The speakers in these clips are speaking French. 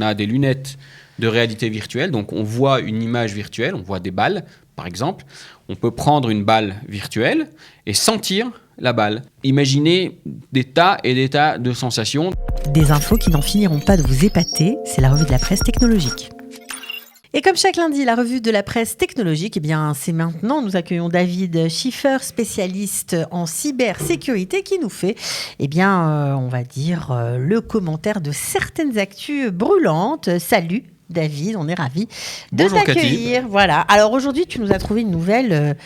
on a des lunettes de réalité virtuelle, donc on voit une image virtuelle, on voit des balles, par exemple. On peut prendre une balle virtuelle et sentir la balle. Imaginez des tas et des tas de sensations. Des infos qui n'en finiront pas de vous épater, c'est la revue de la presse technologique. Et comme chaque lundi, la revue de la presse technologique, eh bien, c'est maintenant. Nous accueillons David Schiffer, spécialiste en cybersécurité, qui nous fait, on va dire, le commentaire de certaines actus brûlantes. Salut David, on est ravis de t'accueillir. Cathy. Voilà. Alors aujourd'hui, tu nous as trouvé une nouvelle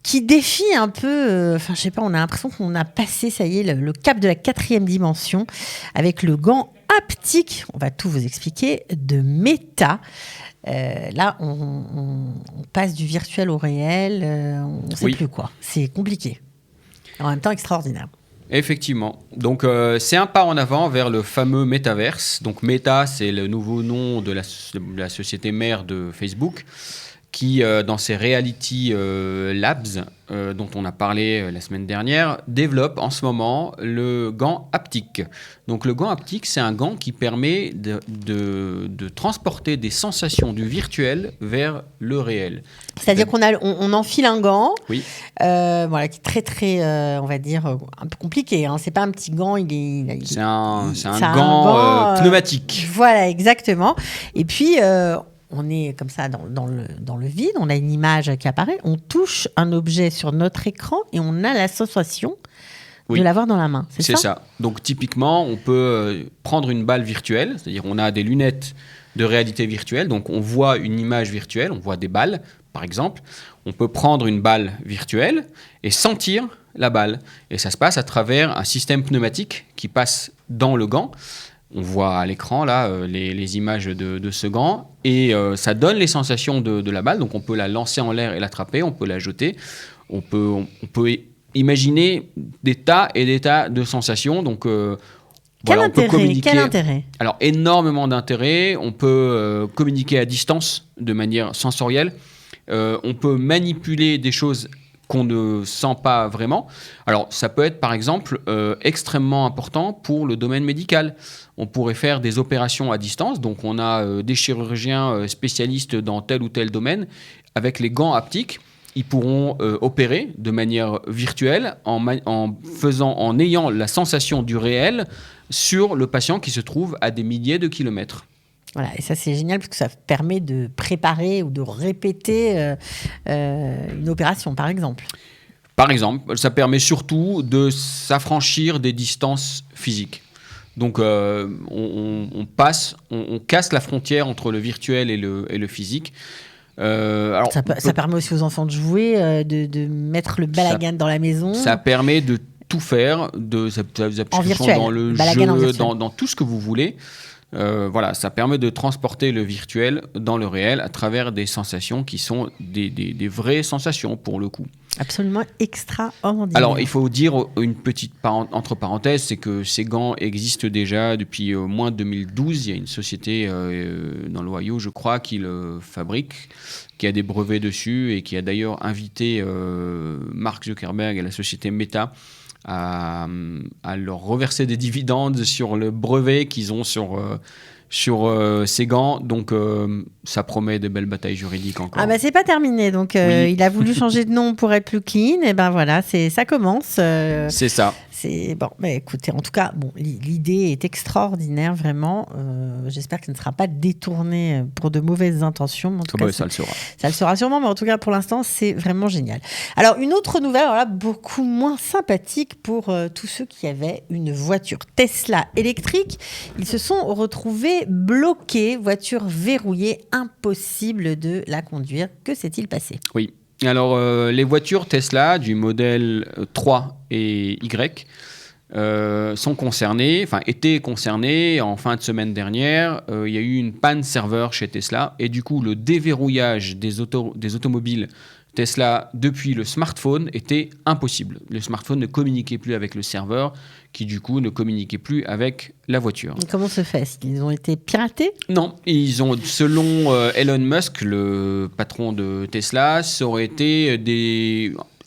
qui défie un peu, on a l'impression qu'on a passé, ça y est, le cap de la 4e dimension avec le gant haptique, on va tout vous expliquer, de Meta. Là, on passe du virtuel au réel, on ne sait plus quoi. C'est compliqué. En même temps, extraordinaire. Effectivement. Donc, c'est un pas en avant vers le fameux métaverse. Donc, Meta, c'est le nouveau nom de la société mère de Facebook, qui, dans ses Reality Labs, dont on a parlé la semaine dernière, développe en ce moment le gant haptique. Donc le gant haptique, c'est un gant qui permet de transporter des sensations du virtuel vers le réel. C'est-à-dire qu'on enfile un gant, oui. Qui est très, très, on va dire, un peu compliqué. Hein. C'est pas un petit gant, c'est un gant pneumatique. Voilà, exactement. Et puis... on est comme ça dans le vide, on a une image qui apparaît, on touche un objet sur notre écran et on a la sensation de l'avoir dans la main. C'est ça. Donc typiquement, on peut prendre une balle virtuelle, c'est-à-dire on a des lunettes de réalité virtuelle, donc on voit une image virtuelle, on voit des balles, par exemple. On peut prendre une balle virtuelle et sentir la balle. Et ça se passe à travers un système pneumatique qui passe dans le gant. On voit à l'écran là les images de ce gant et ça donne les sensations de la balle. Donc on peut la lancer en l'air et l'attraper, on peut la jeter, on peut imaginer des tas et des tas de sensations. Donc Quel intérêt ? Alors énormément d'intérêt. On peut communiquer à distance de manière sensorielle. On peut manipuler des choses qu'on ne sent pas vraiment. Alors, ça peut être, par exemple, extrêmement important pour le domaine médical. On pourrait faire des opérations à distance. Donc, on a des chirurgiens spécialistes dans tel ou tel domaine. Avec les gants haptiques, ils pourront opérer de manière virtuelle en ayant la sensation du réel sur le patient qui se trouve à des milliers de kilomètres. Voilà, et ça c'est génial parce que ça permet de préparer ou de répéter une opération, par exemple. Par exemple, ça permet surtout de s'affranchir des distances physiques. Donc, on casse la frontière entre le virtuel et le physique. Ça permet aussi aux enfants de jouer, de mettre le balagan dans la maison. Ça permet de tout faire, en virtuel, dans le jeu, dans tout ce que vous voulez. Ça permet de transporter le virtuel dans le réel à travers des sensations qui sont des vraies sensations pour le coup. Absolument extraordinaire. Alors, il faut dire une petite entre parenthèses, c'est que ces gants existent déjà depuis au moins 2012. Il y a une société dans l'Ohio, je crois, qui le fabrique, qui a des brevets dessus et qui a d'ailleurs invité Mark Zuckerberg et la société Meta à leur reverser des dividendes sur le brevet qu'ils ont sur ces gants. Donc, ça promet de belles batailles juridiques encore. C'est pas terminé. Donc, il a voulu changer de nom pour être plus clean. Et voilà, ça commence. C'est ça. C'est bon. Mais écoutez, en tout cas, l'idée est extraordinaire, vraiment. J'espère que ça ne sera pas détourné pour de mauvaises intentions. En tout cas, ça le sera. Ça le sera sûrement, mais en tout cas, pour l'instant, c'est vraiment génial. Alors, une autre nouvelle, alors là, beaucoup moins sympathique pour tous ceux qui avaient une voiture Tesla électrique. Ils se sont retrouvés bloqués, voiture verrouillée, impossible de la conduire. Que s'est-il passé ? Oui. Alors, les voitures Tesla du modèle 3 et Y étaient concernées en fin de semaine dernière. Il y a eu une panne serveur chez Tesla et du coup, le déverrouillage des automobiles Tesla depuis le smartphone était impossible. Le smartphone ne communiquait plus avec le serveur qui du coup ne communiquait plus avec la voiture. Et comment se fait ? Ils ont été piratés ? Non, selon Elon Musk, le patron de Tesla, ça aurait été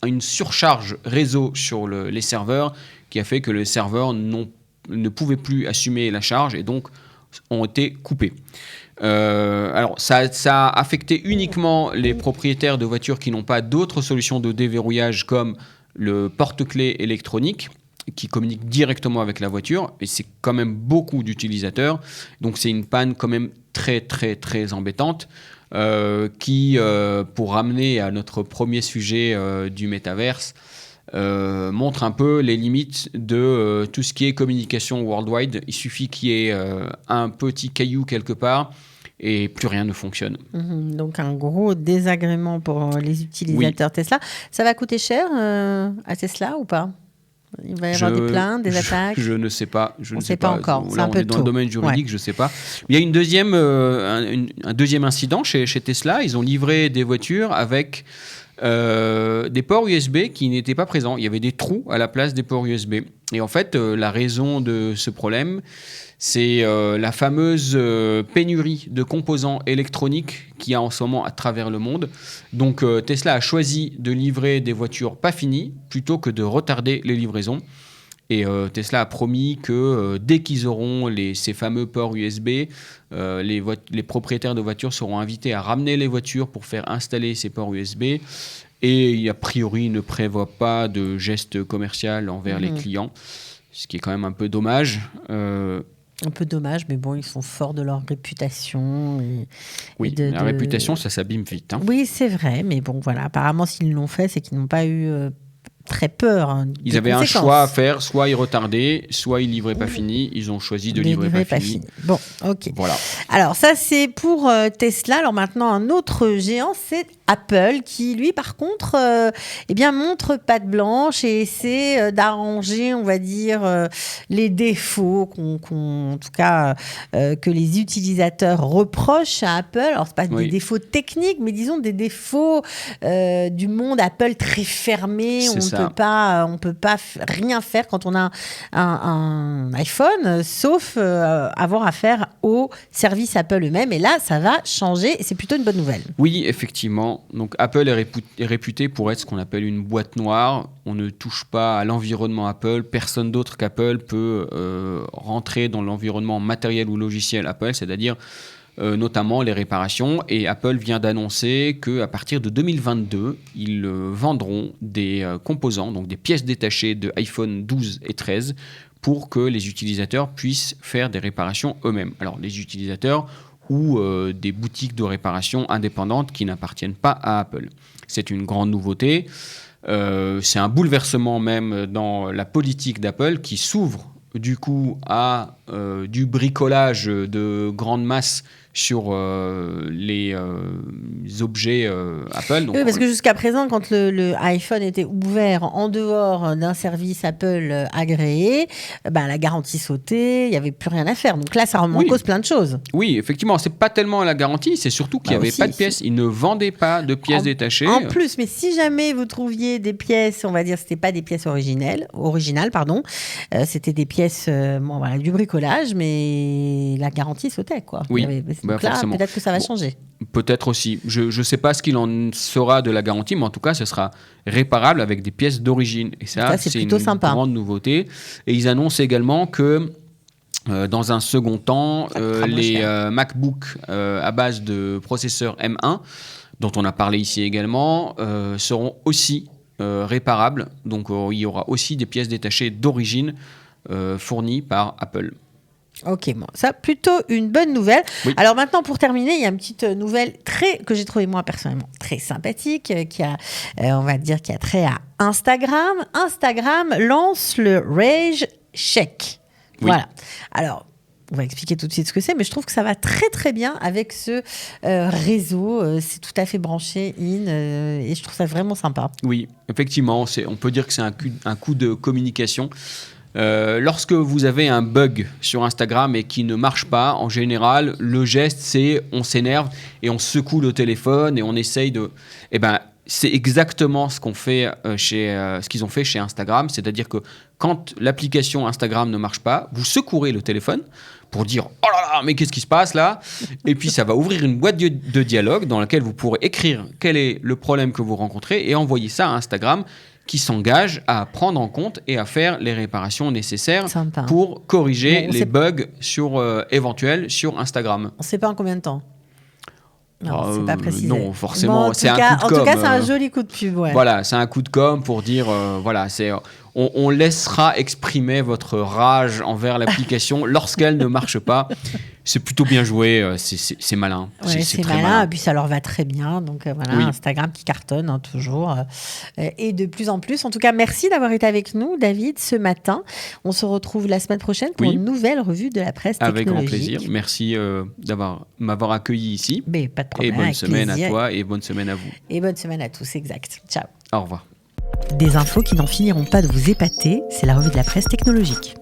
une surcharge réseau sur les serveurs qui a fait que le serveur ne pouvait plus assumer la charge et donc ont été coupés. Alors, ça a affecté uniquement les propriétaires de voitures qui n'ont pas d'autres solutions de déverrouillage comme le porte-clés électronique qui communique directement avec la voiture, et c'est quand même beaucoup d'utilisateurs, donc c'est une panne quand même très très très embêtante qui, pour ramener à notre premier sujet du métaverse, montre un peu les limites de tout ce qui est communication worldwide. Il suffit qu'il y ait un petit caillou quelque part et plus rien ne fonctionne. Donc un gros désagrément pour les utilisateurs Tesla. Ça va coûter cher à Tesla ou pas ? Il va y avoir des plaintes, des attaques. Je ne sais pas. On ne sait pas encore. Là, on est dans le domaine juridique, je ne sais pas. Il y a un deuxième incident chez Tesla. Ils ont livré des voitures avec des ports USB qui n'étaient pas présents. Il y avait des trous à la place des ports USB. Et en fait, la raison de ce problème, c'est la fameuse pénurie de composants électroniques qu'il y a en ce moment à travers le monde. Donc Tesla a choisi de livrer des voitures pas finies plutôt que de retarder les livraisons. Et Tesla a promis que dès qu'ils auront ces fameux ports USB, les propriétaires de voitures seront invités à ramener les voitures pour faire installer ces ports USB. Et a priori, il ne prévoit pas de geste commercial envers les clients, ce qui est quand même un peu dommage. Un peu dommage, mais bon, ils sont forts de leur réputation. La réputation, ça s'abîme vite. Oui, c'est vrai, mais bon, voilà. Apparemment, s'ils l'ont fait, c'est qu'ils n'ont pas eu très peur. Ils avaient un choix à faire, soit ils retardaient, soit ils livraient pas fini. Ils ont choisi de livrer pas fini. Bon, ok. Voilà. Alors ça, c'est pour Tesla. Alors maintenant, un autre géant, c'est Apple, qui lui, par contre, montre patte blanche et essaie d'arranger, on va dire, les défauts en tout cas, que les utilisateurs reprochent à Apple. Alors c'est pas des défauts techniques, mais disons des défauts du monde Apple très fermé. On peut pas rien faire quand on a un iPhone, sauf avoir affaire au service Apple eux-mêmes. Et là, ça va changer. Et c'est plutôt une bonne nouvelle. Oui, effectivement. Donc Apple est réputé pour être ce qu'on appelle une boîte noire. On ne touche pas à l'environnement Apple. Personne d'autre qu'Apple peut rentrer dans l'environnement matériel ou logiciel Apple, c'est-à-dire notamment les réparations. Et Apple vient d'annoncer qu'à partir de 2022, ils vendront des composants, donc des pièces détachées de iPhone 12 et 13 pour que les utilisateurs puissent faire des réparations eux-mêmes. Alors les utilisateurs ou des boutiques de réparation indépendantes qui n'appartiennent pas à Apple. C'est une grande nouveauté. C'est un bouleversement même dans la politique d'Apple qui s'ouvre du coup à du bricolage de grande masse sur les objets Apple. Donc, oui, parce que jusqu'à présent, quand le iPhone était ouvert en dehors d'un service Apple agréé, la garantie sautait, il n'y avait plus rien à faire. Donc là, ça remet en cause plein de choses. Oui, effectivement, c'est pas tellement la garantie, c'est surtout qu'il n'y avait pas de pièces. Ils ne vendaient pas de pièces détachées. En plus, mais si jamais vous trouviez des pièces, on va dire, c'était pas des pièces originales, c'était des pièces, du bricolage, mais la garantie sautait, quoi. Oui. Donc là, peut-être que ça va changer. Peut-être aussi. Je ne sais pas ce qu'il en sera de la garantie, mais en tout cas, ce sera réparable avec des pièces d'origine. Et ça c'est plutôt sympa. Grande nouveauté. Et ils annoncent également que dans un second temps, les MacBook à base de processeur M1, dont on a parlé ici également, seront aussi réparables. Donc il y aura aussi des pièces détachées d'origine fournies par Apple. Ok, bon, ça plutôt une bonne nouvelle. Oui. Alors maintenant, pour terminer, il y a une petite nouvelle que j'ai trouvée moi personnellement très sympathique, qui a trait à Instagram. Instagram lance le Rage Check. Oui. Voilà. Alors, on va expliquer tout de suite ce que c'est, mais je trouve que ça va très très bien avec ce réseau. C'est tout à fait branché et je trouve ça vraiment sympa. Oui, effectivement, on peut dire que c'est un coup de communication. Lorsque vous avez un bug sur Instagram et qui ne marche pas, en général, le geste, c'est on s'énerve et on secoue le téléphone et on essaye de... c'est exactement ce qu'ils ont fait chez Instagram. C'est-à-dire que quand l'application Instagram ne marche pas, vous secourez le téléphone pour dire « Oh là là, mais qu'est-ce qui se passe là ?» Et puis ça va ouvrir une boîte de dialogue dans laquelle vous pourrez écrire quel est le problème que vous rencontrez et envoyer ça à Instagram qui s'engage à prendre en compte et à faire les réparations nécessaires Sympa. pour corriger Bon, les bugs éventuels sur Instagram. On ne sait pas en combien de temps. Non, c'est pas précisé. Non, forcément, Bon, c'est un coup de com'. En tout cas, c'est un joli coup de pub. Ouais. Voilà, c'est un coup de com' pour dire, on laissera exprimer votre rage envers l'application lorsqu'elle ne marche pas. C'est plutôt bien joué, c'est malin. Ouais, c'est très malin, et puis ça leur va très bien. Donc voilà, Oui. Instagram qui cartonne toujours. Et de plus en plus. En tout cas, merci d'avoir été avec nous, David, ce matin. On se retrouve la semaine prochaine pour une nouvelle revue de la presse technologique. Avec grand plaisir. Merci m'avoir accueilli ici. Mais pas de problème. Et bonne semaine plaisir. à toi et bonne semaine à vous. Et bonne semaine à tous, exact. Ciao. Au revoir. Des infos qui n'en finiront pas de vous épater, c'est la revue de la presse technologique.